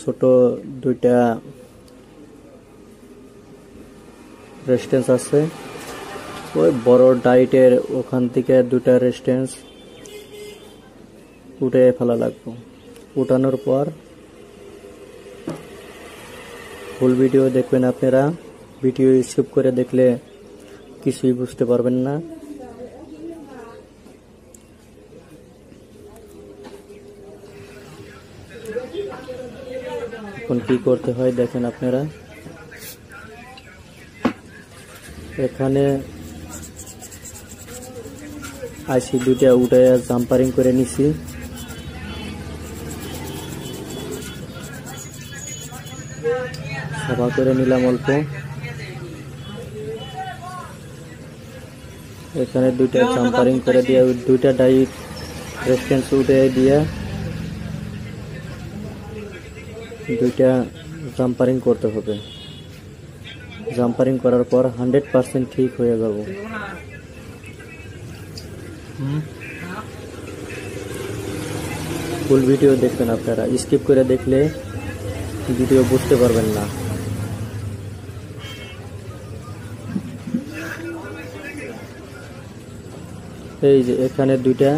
ছোট দুইটা রেজিস্ট্যান্স আছে, ওই বড় ডাইটের ওখান থেকে দুইটা রেজিস্ট্যান্স উঠে ফেলা লাগবে। উঠানোর পর ফুল ভিডিও দেখবেন আপনারা, ভিডিও স্কিপ করে দেখলে কিছুই বুঝতে পারবেন না। এখন কি করতে হয় দেখেন আপনারা, এখানে আইসি দুইটা উঠে জাম্পারিং করে নিছি। সাফা করে নিলাম অল্প। এখানে দুইটা জাম্পারিং করে দিয়ে দুইটা ডাইট রেজিস্ট্যান্স উঠে দিয়ে দুইটা জাম্পারিং করতে হবে। জাম্পারিং করার পর 100% ঠিক হয়ে যাব। ফুল ভিডিও দেখবেন আপনারা, স্কিপ করে দেখলে ভিডিও বুঝতে পারবেন না। এই যে এখানে দুইটা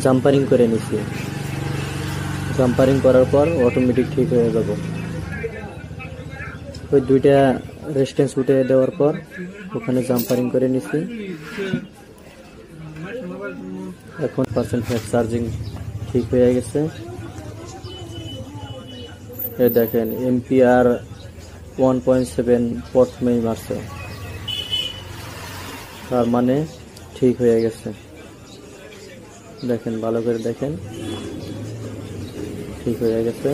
জাম্পারিং করে নিছি, জাম্পারিং করার পর অটোমেটিক ঠিক হয়ে যাব। ওই দুইটা রেজিস্ট্যান্স উঠে দেওয়ার পর ওখানে জাম্পারিং করে নিছি। এখন % চার্জিং ঠিক হয়ে গেছে। এই দেখেন এম্পিয়ার 1.7 প্রথমেই মারছে, তার মানে ঠিক হয়ে গেছে। দেখেন ভালো করে দেখেন, ঠিক হয়ে গেছে।